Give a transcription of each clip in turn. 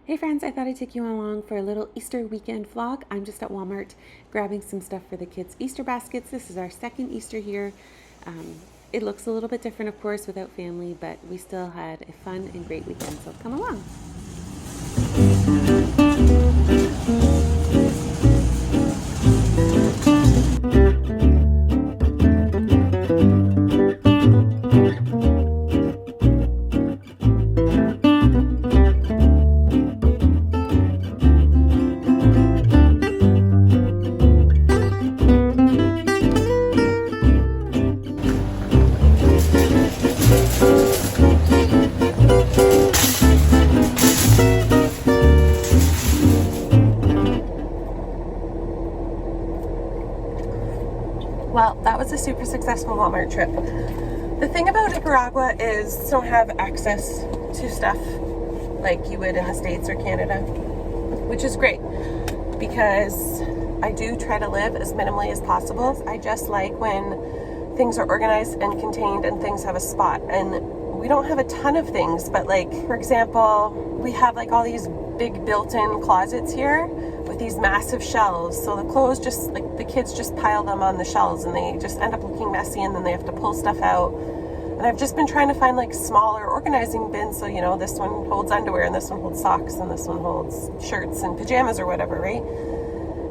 Hey friends, I thought I'd take you along for a little Easter weekend vlog. I'm just at Walmart grabbing some stuff for the kids' Easter baskets. This is our second Easter here. It looks a little bit different, of course, without family, but we still had a fun and great weekend, so come along. Well, that was a super successful Walmart trip. The thing about Nicaragua is you don't have access to stuff like you would in the States or Canada, which is great because I do try to live as minimally as possible. I just like when things are organized and contained and things have a spot. And we don't have a ton of things, but like, for example, we have like all these big built-in closets here with these massive shelves. So the clothes just, like the kids just pile them on the shelves and they just end up looking messy and then they have to pull stuff out. And I've just been trying to find like smaller organizing bins. So, you know, this one holds underwear and this one holds socks and this one holds shirts and pajamas or whatever, right?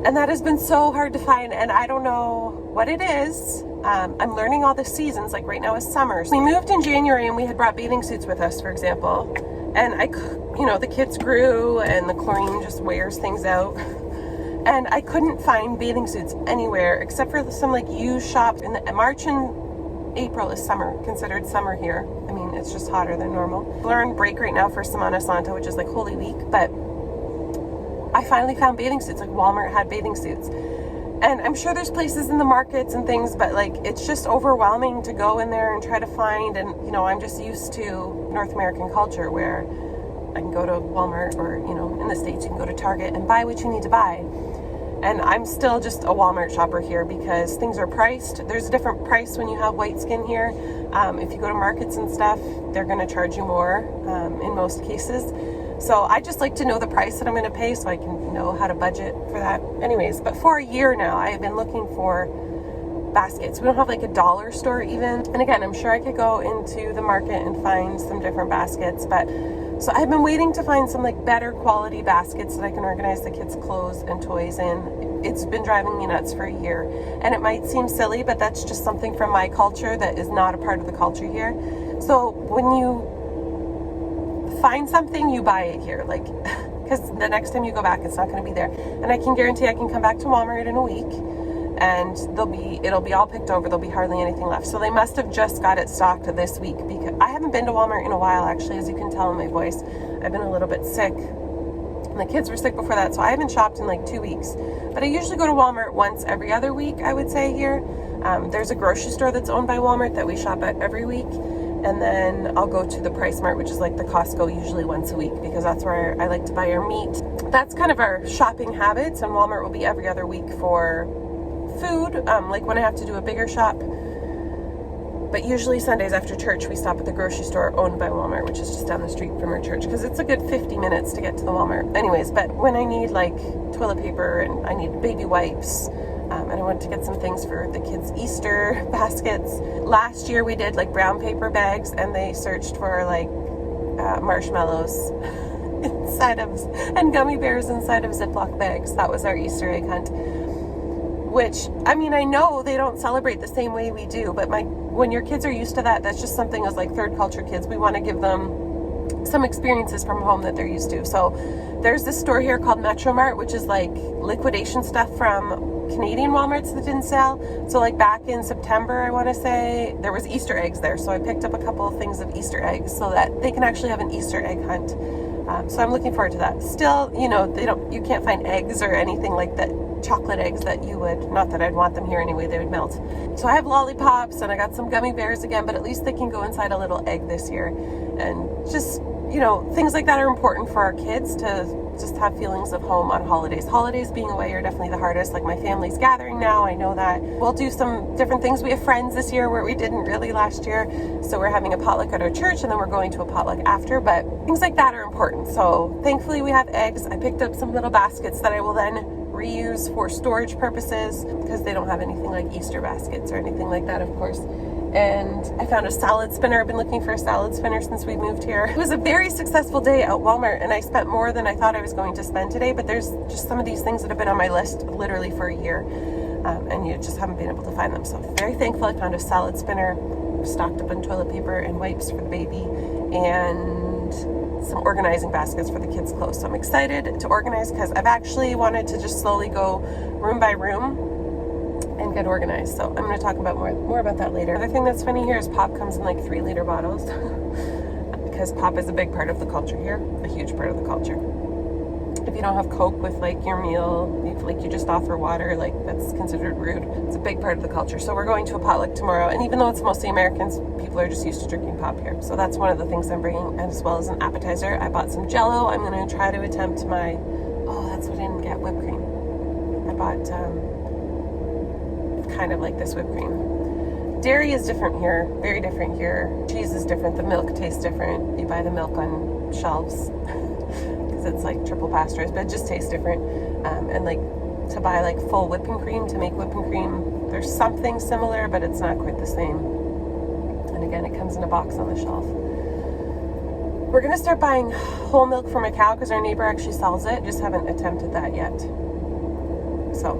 And that has been so hard to find, and I don't know what it is. I'm learning all the seasons, like right now is summer. We moved in January and we had brought bathing suits with us, for example. And the kids grew and the chlorine just wears things out. And I couldn't find bathing suits anywhere except for some like used shops. In March and April is summer, considered summer here. I mean, it's just hotter than normal. We're on break right now for Semana Santa, which is like Holy Week, but I finally found bathing suits. Like Walmart had bathing suits. And I'm sure there's places in the markets and things, but like it's just overwhelming to go in there and try to find. And, you know, I'm just used to North American culture where I can go to Walmart or, you know, in the States you can go to Target and buy what you need to buy. And I'm still just a Walmart shopper here because things are priced. There's a different price when you have white skin here. If you go to markets and stuff, they're going to charge you more in most cases. So I just like to know the price that I'm going to pay so I can know how to budget for that. Anyways, but for a year now, I have been looking for baskets. We don't have like a dollar store even. And again, I'm sure I could go into the market and find some different baskets, but so I've been waiting to find some like better quality baskets that I can organize the kids' clothes and toys in. It's been driving me nuts for a year. And it might seem silly, but that's just something from my culture that is not a part of the culture here. So when you find something, you buy it here, like, because the next time you go back, it's not going to be there. And I can guarantee I can come back to Walmart in a week and it'll be all picked over. There'll be hardly anything left. So they must have just got it stocked this week because I haven't been to Walmart in a while, actually, as you can tell in my voice. I've been a little bit sick. And the kids were sick before that, so I haven't shopped in like 2 weeks. But I usually go to Walmart once every other week, I would say here. There's a grocery store that's owned by Walmart that we shop at every week. And then I'll go to the Price Mart, which is like the Costco, usually once a week because that's where I like to buy our meat. That's kind of our shopping habits, and Walmart will be every other week for food, like when I have to do a bigger shop. But usually Sundays after church, we stop at the grocery store owned by Walmart, which is just down the street from our church because it's a good 50 minutes to get to the Walmart. Anyways, but when I need like toilet paper and I need baby wipes, and I wanted to get some things for the kids' Easter baskets. Last year we did like brown paper bags and they searched for like marshmallows inside of, and gummy bears inside of Ziploc bags. That was our Easter egg hunt. Which, I mean, I know they don't celebrate the same way we do, but when your kids are used to that, that's just something as like third culture kids, we want to give them some experiences from home that they're used to. So there's this store here called Metro Mart, which is like liquidation stuff from Canadian Walmarts that didn't sell. So like back in September, I want to say, there was Easter eggs there. So I picked up a couple of things of Easter eggs so that they can actually have an Easter egg hunt. So I'm looking forward to that. Still, you know, you can't find eggs or anything like that, chocolate eggs that you would, not that I'd want them here anyway, they would melt. So I have lollipops and I got some gummy bears again, but at least they can go inside a little egg this year. And just, you know, things like that are important for our kids to just have feelings of home on holidays. Holidays being away are definitely the hardest. Like my family's gathering now, I know that. We'll do some different things. We have friends this year where we didn't really last year. So we're having a potluck at our church and then we're going to a potluck after, but things like that are important. So thankfully we have eggs. I picked up some little baskets that I will then reuse for storage purposes because they don't have anything like Easter baskets or anything like that, of course. And I found a salad spinner. I've been looking for a salad spinner since we moved here. It was a very successful day at Walmart and I spent more than I thought I was going to spend today, but there's just some of these things that have been on my list literally for a year and you just haven't been able to find them. So very thankful I found a salad spinner, stocked up on toilet paper and wipes for the baby, and some organizing baskets for the kids' clothes. So I'm excited to organize because I've actually wanted to just slowly go room by room and get organized. So I'm going to talk about more about that later. The thing that's funny here is pop comes in like 3-liter bottles because pop is a big part of the culture here, a huge part of the culture. If you don't have Coke with like your meal, you just offer water, like that's considered rude. It's a big part of the culture. So we're going to a potluck tomorrow, and even though it's mostly Americans, people are just used to drinking pop here. So that's one of the things I'm bringing, as well as an appetizer. I bought some Jell-O. I'm going to try to attempt my, that's what I didn't get, whipped cream. I bought kind of like this whipped cream. Dairy is different here, very different here. Cheese is different, the milk tastes different. You buy the milk on shelves because it's like triple pasteurized, but it just tastes different. And like to buy like full whipping cream to make whipping cream, there's something similar, but it's not quite the same. And again, it comes in a box on the shelf. We're gonna start buying whole milk for my cow because our neighbor actually sells it. Just haven't attempted that yet. So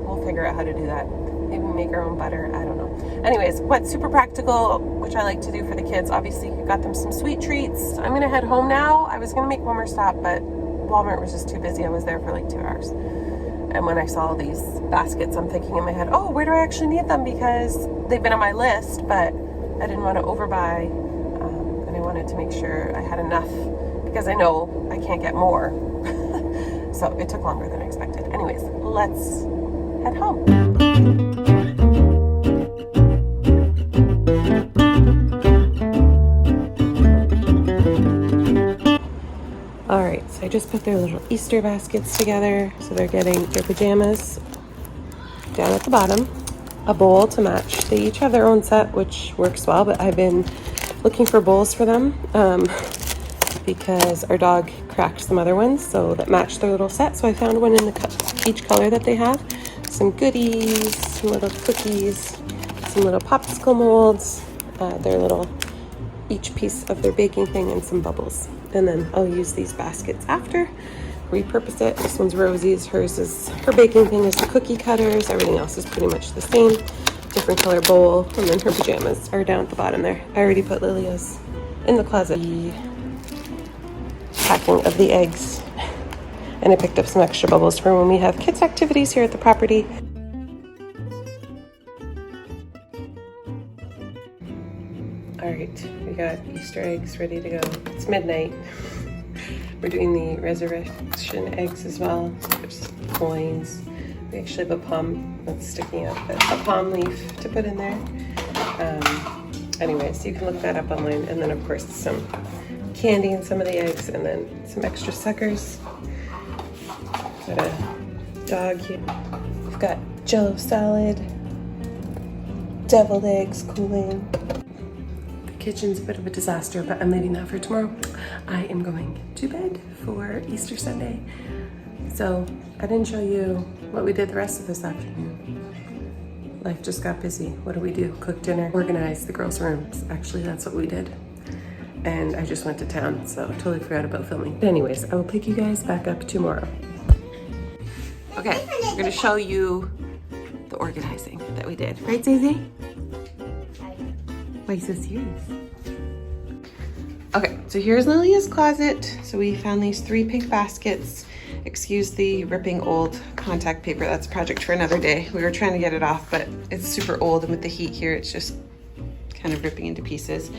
we'll figure out how to do that. Maybe make our own butter, I don't know. Anyways, what's super practical, which I like to do for the kids, obviously you got them some sweet treats. I'm gonna head home now. I was gonna make one more stop, but Walmart was just too busy. I was there for like 2 hours. And when I saw these baskets, I'm thinking in my head, where do I actually need them? Because they've been on my list, but I didn't want to overbuy. And I wanted to make sure I had enough because I know I can't get more. So it took longer than I expected. Anyways, let's head home. All right, so I just put their little Easter baskets together. So they're getting their pajamas down at the bottom, a bowl to match. They each have their own set, which works well, but I've been looking for bowls for them because our dog cracked some other ones so that matched their little set. So I found one in each color that they have. Some goodies, some little cookies, some little popsicle molds, their little, each piece of their baking thing, and some bubbles. And then I'll use these baskets after, repurpose it. This one's Rosie's, hers is, her baking thing is the cookie cutters. Everything else is pretty much the same. Different color bowl, and then her pajamas are down at the bottom there. I already put Lilia's in the closet. The packing of the eggs. And I picked up some extra bubbles for when we have kids' activities here at the property. All right, we got Easter eggs ready to go. It's midnight. We're doing the resurrection eggs as well. There's coins. We actually have a palm that's sticking out, but a palm leaf to put in there. Anyways, you can look that up online. And then of course some candy in some of the eggs, and then some extra suckers. Got a dog here. We've got Jell-O salad, deviled eggs cooling. The kitchen's a bit of a disaster, but I'm leaving that for tomorrow. I am going to bed for Easter Sunday. So I didn't show you what we did the rest of this afternoon. Life just got busy. What do? Cook dinner, organize the girls' rooms. Actually, that's what we did. And I just went to town, so totally forgot about filming. But anyways, I will pick you guys back up tomorrow. Okay, we're gonna show you the organizing that we did. Right, Zazie? Why are you so serious? Okay, so here's Lilia's closet. So we found these 3 pink baskets. Excuse the ripping old contact paper. That's a project for another day. We were trying to get it off, but it's super old, and with the heat here, it's just kind of ripping into pieces.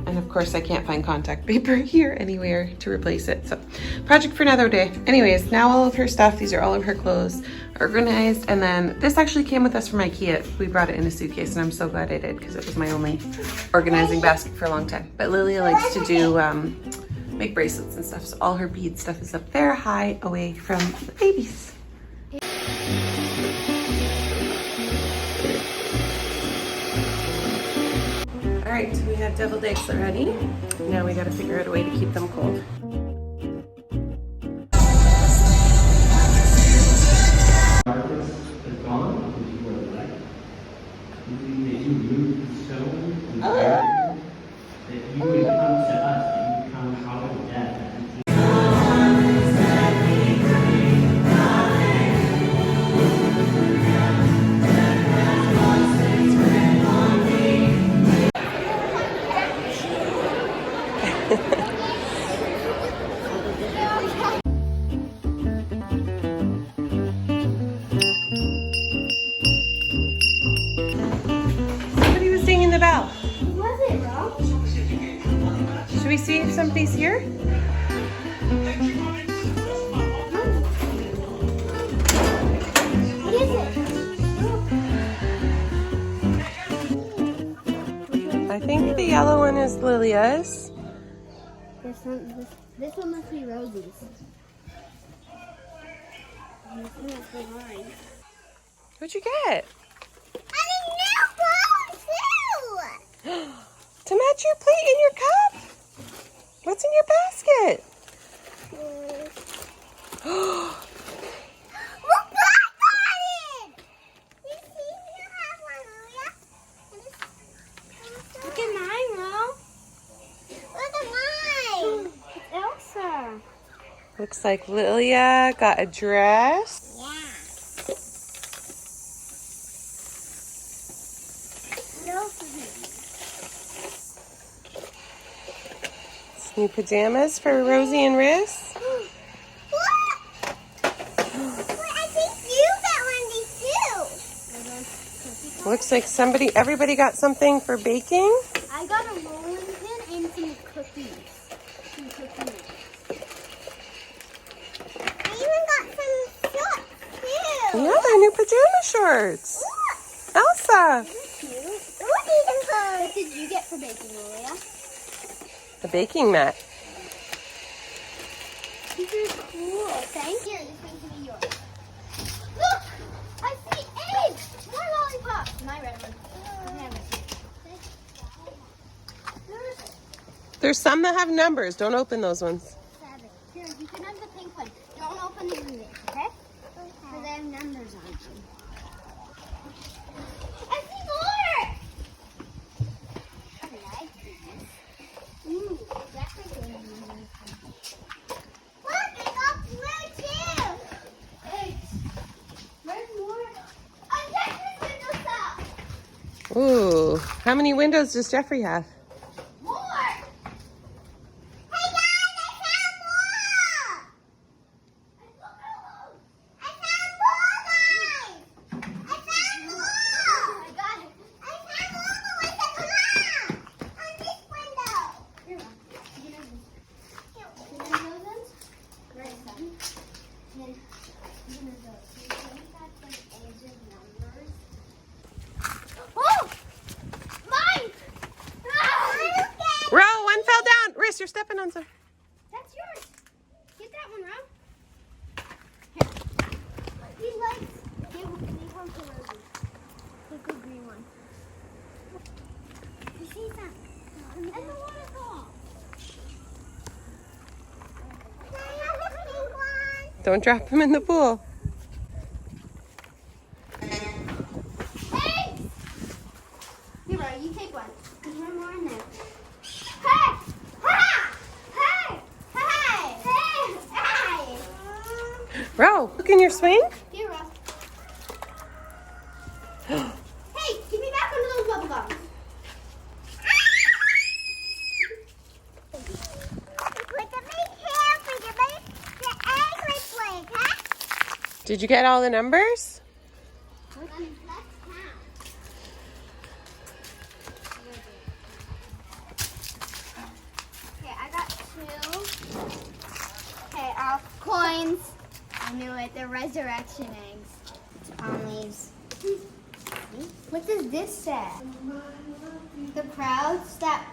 And of course I can't find contact paper here anywhere to replace it. So project for another day. Anyways, now all of her stuff, these are all of her clothes, organized. And then this actually came with us from IKEA. We brought it in a suitcase, and I'm so glad I did because it was my only organizing basket for a long time. But Lilia likes to do make bracelets and stuff. So all her bead stuff is up there high away from the babies. All right, so we have deviled eggs already. Now we gotta figure out a way to keep them cold. Somebody was singing the bell. Who was it, bro? Should we see if somebody's here? What is it? I think the yellow one is Lilia's. This one must be Rosie's. This one must be mine. What'd you get? I didn't know too! To match your plate and your cup? What's in your basket? Look, I got it! You see, you have one, Julia. Look at mine, Ro. Look at mine. It's Elsa. Looks like Lilia got a dress. Yeah. New pajamas for Rosie and Riss. What? Wait, I think you got one of these too. Looks like everybody got something for baking. I got a rolling pin and some cookies. I even got some shorts too. Yeah, they're new pajama shorts. Look, Elsa. they're cute. What did you get for baking, Julia? The baking mat. These are cool. Thank you. This one's gonna be yours. Look! I see eggs! More lollipops! My red one. There's some that have numbers. Don't open those ones. 7. Here, you can have the pink one. Don't open these in there, okay? Because they have numbers on them. I see more! I like these. Ooh, that's like a number. Look, I got blue too! Eggs. Where's more? I'm Jeffrey's windowsill! Ooh, how many windows does Jeffrey have? More! Hey guys, I found more! I found more, guys! I found more! I got it. I found more the way to come on this window. Here, you know this. You know those? Right, son. And you know those. You think that's like age of numbers? Oh! Mine! Ro, one fell down. Riss, you're stepping on some. That's yours. Get that one, Rob. Here. He likes. Give one to Rosie. Take the green one. You see that? And the waterfall. Can I have the pink one? Don't drop him in the pool. Hey! Here, Rob, you take one. There's one more in there. Hey! Ha! Hey! Hey! Hey! Hey! Ro, look in your swing. Here, Rob. Hey, give me back one of those bubble gums. Did you get all the numbers? Okay, I got 2. Okay, coins. I knew it. They're resurrection eggs. It's palm leaves. What does this say? The crowds that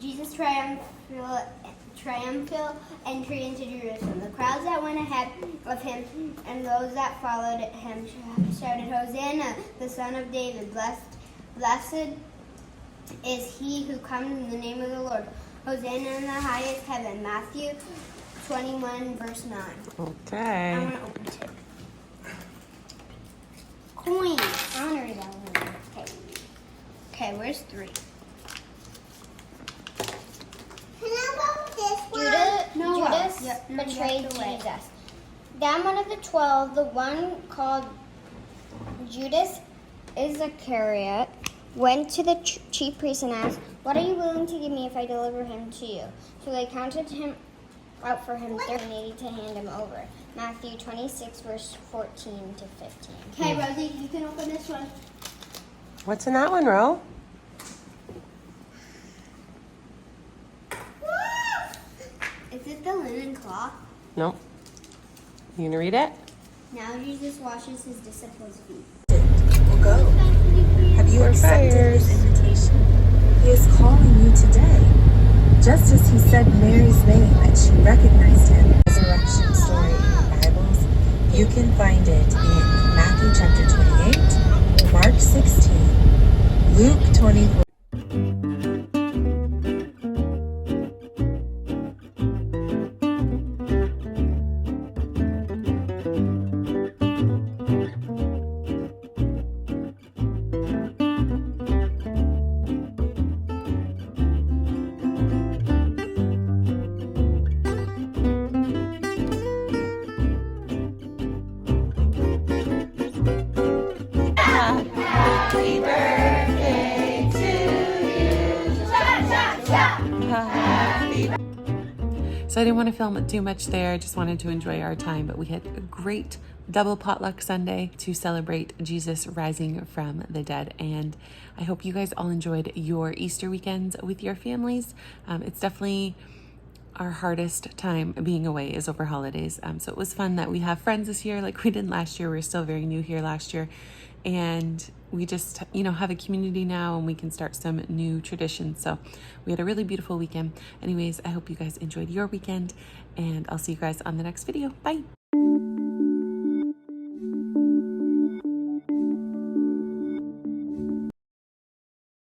Jesus' triumphal entry into Jerusalem. The crowds that went ahead of him and those that followed him shouted, Hosanna, the Son of David. Blessed is he who comes in the name of the Lord. Hosanna in the highest heaven. Matthew 21, verse 9. Okay. I want to open 2. Coins. I want to read that one. Okay, where's 3? Judas betrayed Jesus. Then one of the 12, the one called Judas Iscariot, went to the chief priests and asked, "What are you willing to give me if I deliver him to you?" So they counted him out for him 30 to hand him over. Matthew 26, verse 14 to 15. Okay, Rosie, you can open this one. What's in that one, Ro? Is it the linen cloth? No. You gonna read it? Now Jesus washes his disciples' feet. Well, go. Have you accepted his invitation? He is calling you today. Just as he said Mary's name and she recognized him. Resurrection story in your Bibles. You can find it in Matthew chapter 28, Mark 16, Luke 24. Happy birthday to you. So I didn't want to film too much there. I just wanted to enjoy our time, but we had a great double potluck Sunday to celebrate Jesus rising from the dead. And I hope you guys all enjoyed your Easter weekends with your families. It's definitely our hardest time being away is over holidays. So it was fun that we have friends this year like we did last year. We were still very new here last year. And we just, have a community now and we can start some new traditions. So we had a really beautiful weekend. Anyways, I hope you guys enjoyed your weekend and I'll see you guys on the next video. Bye.